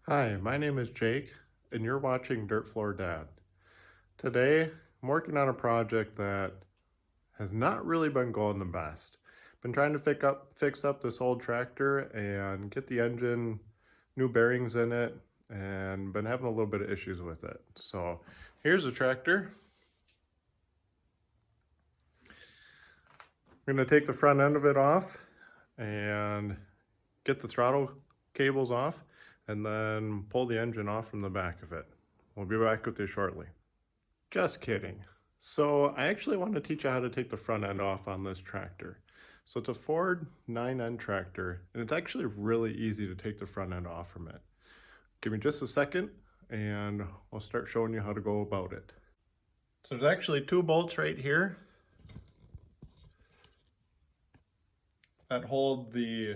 Hi, my name is Jake, and you're watching Dirt Floor Dad. Today, I'm working on a project that has not really been going the best. Been trying to fix up this old tractor and get the engine, new bearings in it, and been having a little bit of issues with it. So here's the tractor. I'm gonna take the front end of it off and get the throttle cables off, and then pull the engine off from the back of it. We'll be back with you shortly. Just kidding. So I actually want to teach you how to take the front end off on this tractor. So it's a Ford 9N tractor, and it's actually really easy to take the front end off from it. Give me just a second, and I'll start showing you how to go about it. So there's actually two bolts right here that hold the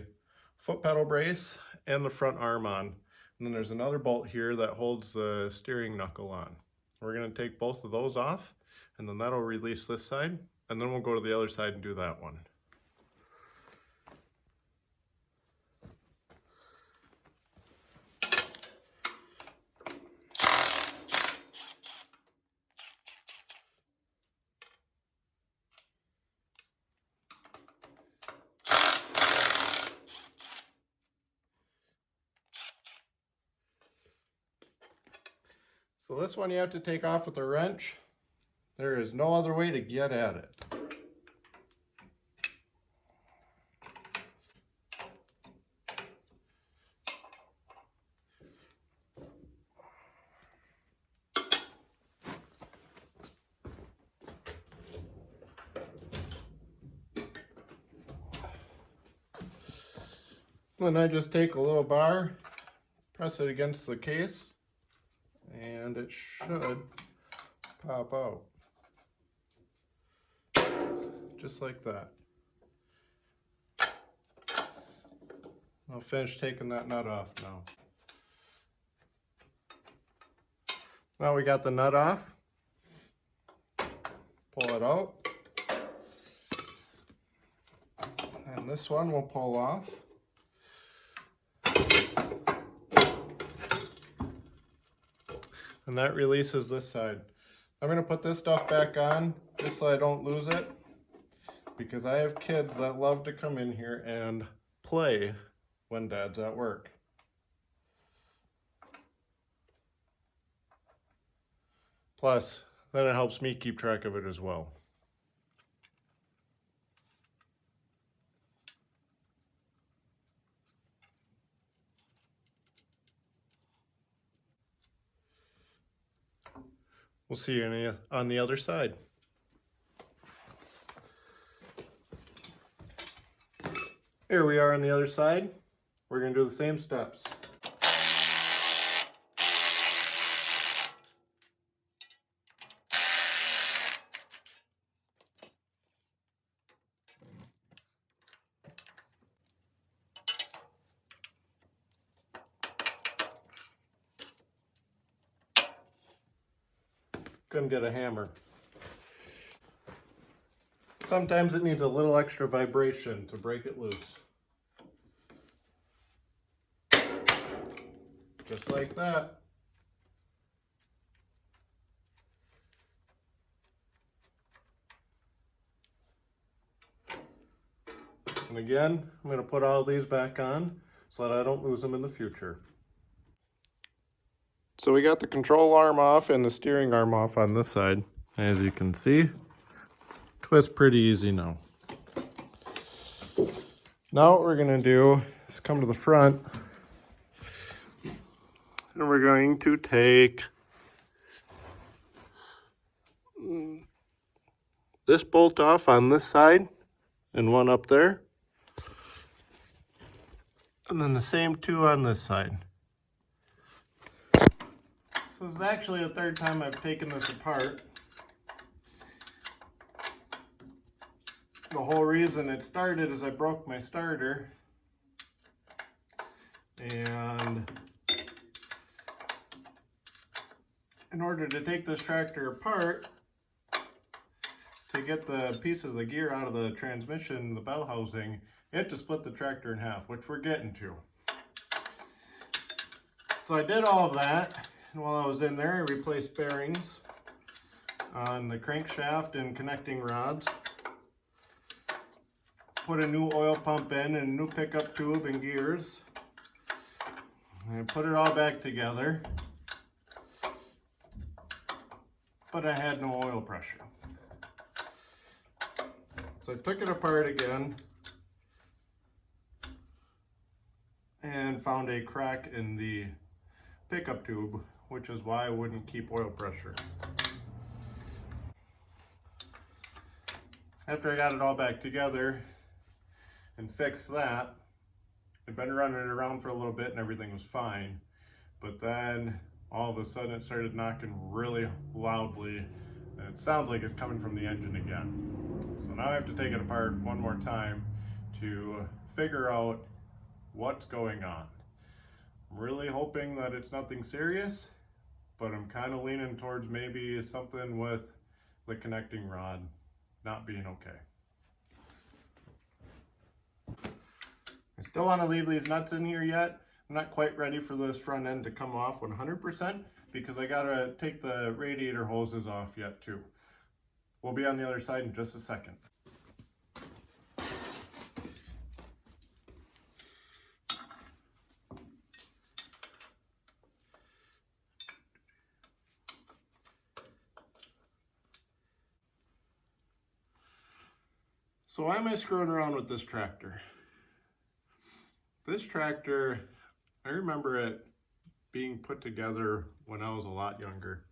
foot pedal brace and the front arm on. And then there's another bolt here that holds the steering knuckle on. We're going to take both of those off, and then that'll release this side, and then we'll go to the other side and do that one. So this one you have to take off with a wrench. There is no other way to get at it. Then I just take a little bar, press it against the case, and it should pop out. Just like that. I'll finish taking that nut off now. Now we got the nut off. Pull it out. And this one we'll pull off. And that releases this side. I'm going to put this stuff back on just so I don't lose it, because I have kids that love to come in here and play when Dad's at work. Plus, then it helps me keep track of it as well. We'll see you on the other side. Here we are on the other side. We're going to do the same steps. Couldn't get a hammer. Sometimes it needs a little extra vibration to break it loose. Just like that. And again, I'm going to put all these back on so that I don't lose them in the future. So we got the control arm off and the steering arm off on this side. As you can see, twist pretty easy now. Now what we're going to do is come to the front, and we're going to take this bolt off on this side and one up there, and then the same two on this side. So this is actually the third time I've taken this apart. The whole reason it started is I broke my starter, and in order to take this tractor apart, to get the piece of the gear out of the transmission, the bell housing, you have to split the tractor in half, which we're getting to. So I did all of that, and while I was in there, I replaced bearings on the crankshaft and connecting rods. Put a new oil pump in and a new pickup tube and gears. And put it all back together. But I had no oil pressure. So I took it apart again and found a crack in the pickup tube, which is why I wouldn't keep oil pressure. After I got it all back together and fixed that, I'd been running it around for a little bit and everything was fine. But then all of a sudden it started knocking really loudly, and it sounds like it's coming from the engine again. So now I have to take it apart one more time to figure out what's going on. I'm really hoping that it's nothing serious, but I'm kind of leaning towards maybe something with the connecting rod not being okay. I still want to leave these nuts in here yet. I'm not quite ready for this front end to come off 100% because I gotta take the radiator hoses off yet too. We'll be on the other side in just a second. So why am I screwing around with this tractor? This tractor, I remember it being put together when I was a lot younger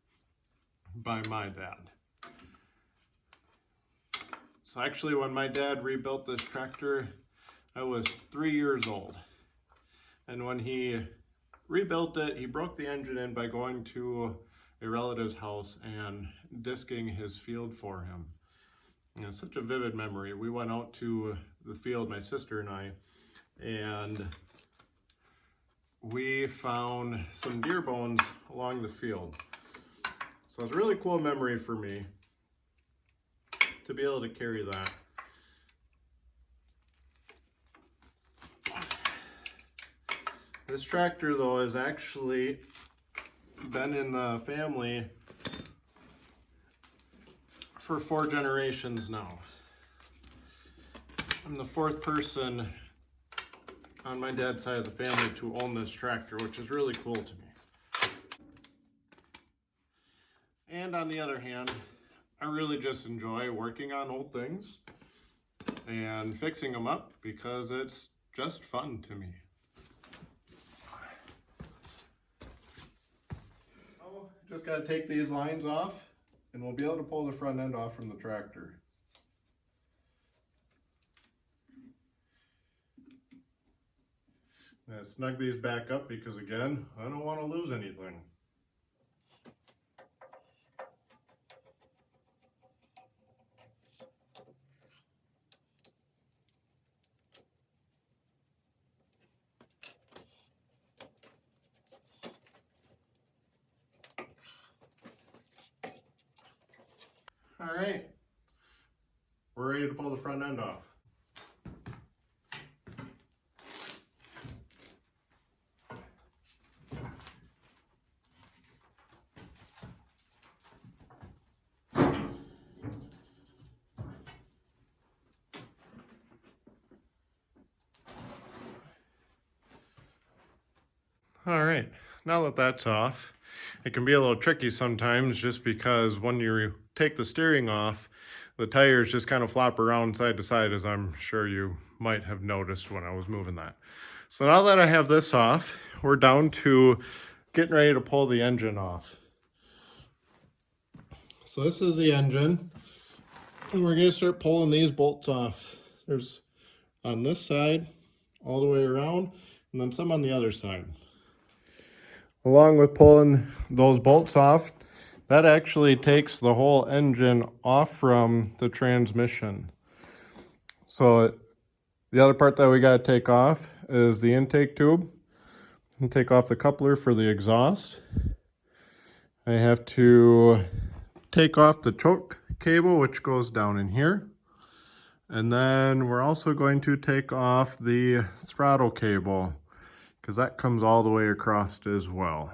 by my dad. So actually when my dad rebuilt this tractor, I was 3 years old. And when he rebuilt it, he broke the engine in by going to a relative's house and disking his field for him. And it's such a vivid memory. We went out to the field, my sister and I, and we found some deer bones along the field. So it's a really cool memory for me to be able to carry that. This tractor though has actually been in the family for 4 generations now. I'm the 4th person on my dad's side of the family to own this tractor, which is really cool to me. And on the other hand, I really just enjoy working on old things and fixing them up because it's just fun to me. Oh, just gotta take these lines off and we'll be able to pull the front end off from the tractor. Now snug these back up because again, I don't want to lose anything. All right, we're ready to pull the front end off. All right, now that that's off, it can be a little tricky sometimes just because when you take the steering off, the tires just kind of flop around side to side, as I'm sure you might have noticed when I was moving that. So now that I have this off, we're down to getting ready to pull the engine off. So this is the engine, and we're gonna start pulling these bolts off. There's on this side, all the way around, and then some on the other side. Along with pulling those bolts off, that actually takes the whole engine off from the transmission. So the other part that we got to take off is the intake tube. And take off the coupler for the exhaust. I have to take off the choke cable, which goes down in here. And then we're also going to take off the throttle cable, because that comes all the way across as well.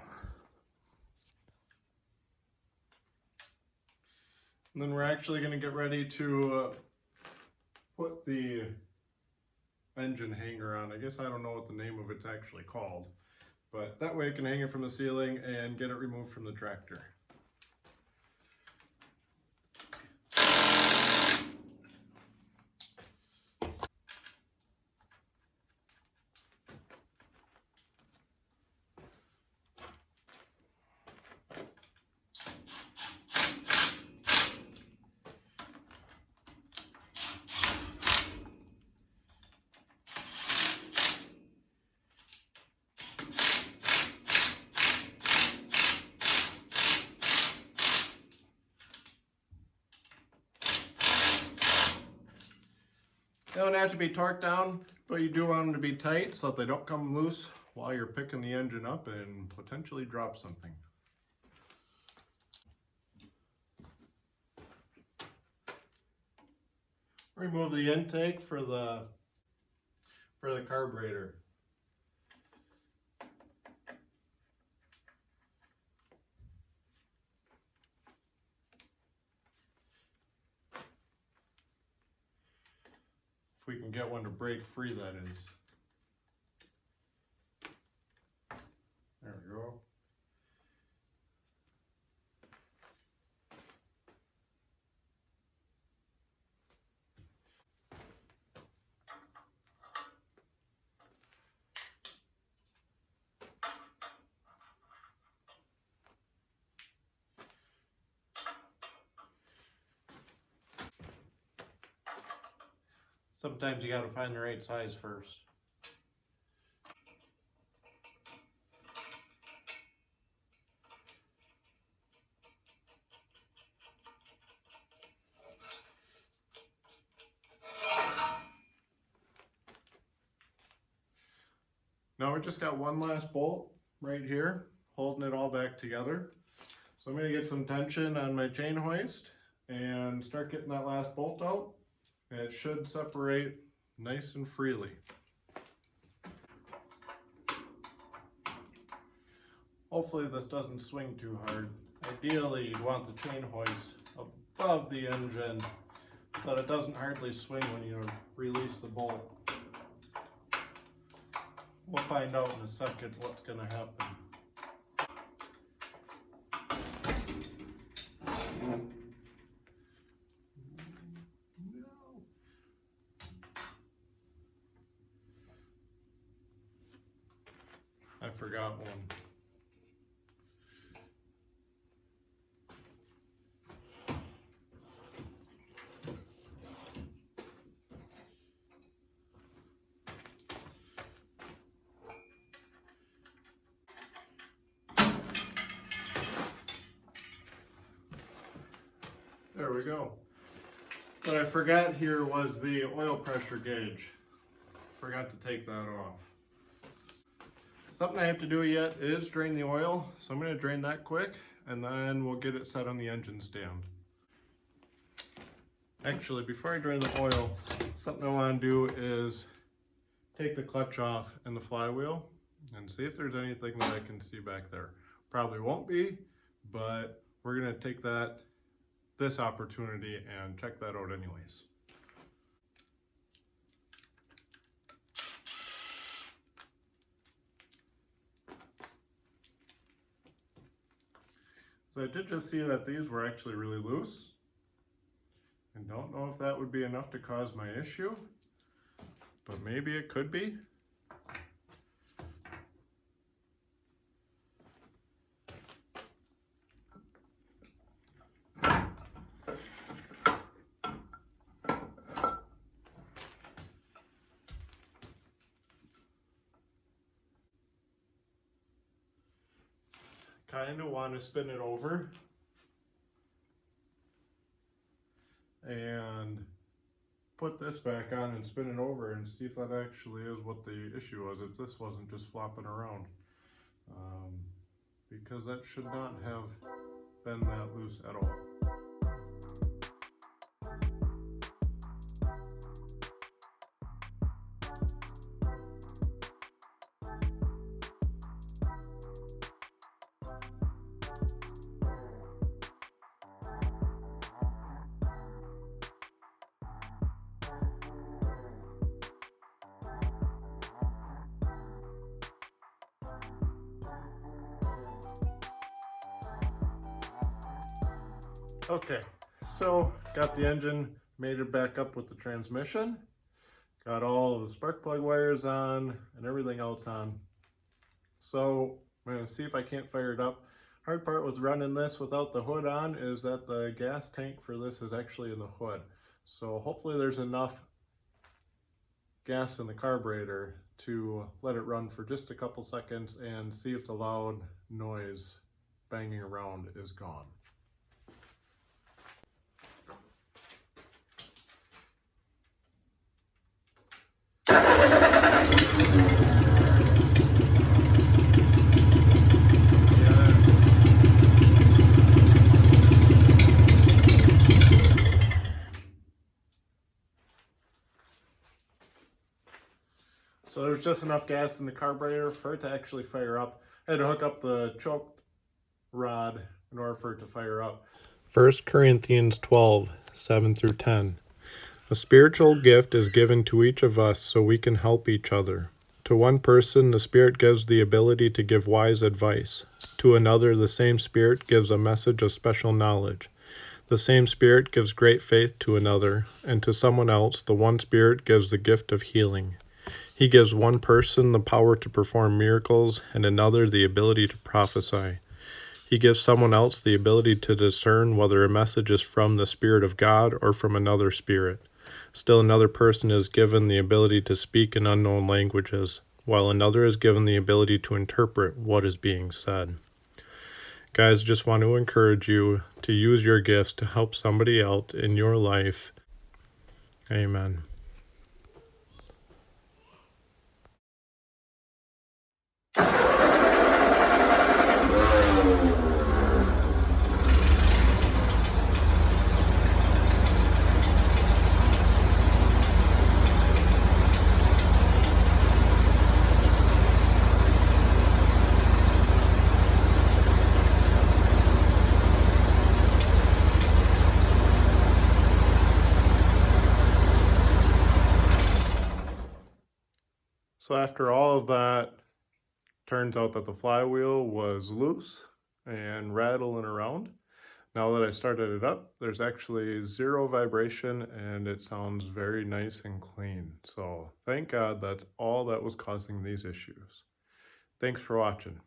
And then we're actually going to get ready to put the engine hanger on. I guess I don't know what the name of it's actually called, but that way I can hang it from the ceiling and get it removed from the tractor. They don't have to be torqued down, but you do want them to be tight so that they don't come loose while you're picking the engine up and potentially drop something. Remove the intake for the carburetor. If we can get one to break free, that is. There we go. Sometimes you gotta find the right size first. Now we just got one last bolt right here, holding it all back together. So I'm gonna get some tension on my chain hoist and start getting that last bolt out. And it should separate nice and freely. Hopefully this doesn't swing too hard. Ideally, you'd want the chain hoist above the engine so that it doesn't hardly swing when you release the bolt. We'll find out in a second what's going to happen. I forgot one. There we go. What I forgot here was the oil pressure gauge. Forgot to take that off. Something I have to do yet is drain the oil, so I'm going to drain that quick and then we'll get it set on the engine stand. Actually, before I drain the oil, something I want to do is take the clutch off and the flywheel and see if there's anything that I can see back there. Probably won't be, but we're going to take this opportunity and check that out anyways. So I did just see that these were actually really loose. And don't know if that would be enough to cause my issue, but maybe it could be. Kind of want to spin it over and put this back on and spin it over and see if that actually is what the issue was, if this wasn't just flopping around. Because that should not have been that loose at all. Okay, so got the engine mated back up with the transmission. Got all of the spark plug wires on and everything else on. So I'm gonna see if I can't fire it up. Hard part with running this without the hood on is that the gas tank for this is actually in the hood. So hopefully there's enough gas in the carburetor to let it run for just a couple seconds and see if the loud noise banging around is gone. So there's just enough gas in the carburetor for it to actually fire up. I had to hook up the choke rod in order for it to fire up. 1 Corinthians 12, 7 through 10. A spiritual gift is given to each of us so we can help each other. To one person, the Spirit gives the ability to give wise advice. To another, the same Spirit gives a message of special knowledge. The same Spirit gives great faith to another, and to someone else, the one Spirit gives the gift of healing. He gives one person the power to perform miracles, and another the ability to prophesy. He gives someone else the ability to discern whether a message is from the Spirit of God or from another spirit. Still another person is given the ability to speak in unknown languages, while another is given the ability to interpret what is being said. Guys, just want to encourage you to use your gifts to help somebody else in your life. Amen. So after all of that, turns out that the flywheel was loose and rattling around. Now that I started it up, there's actually zero vibration and it sounds very nice and clean. So thank God that's all that was causing these issues. Thanks for watching.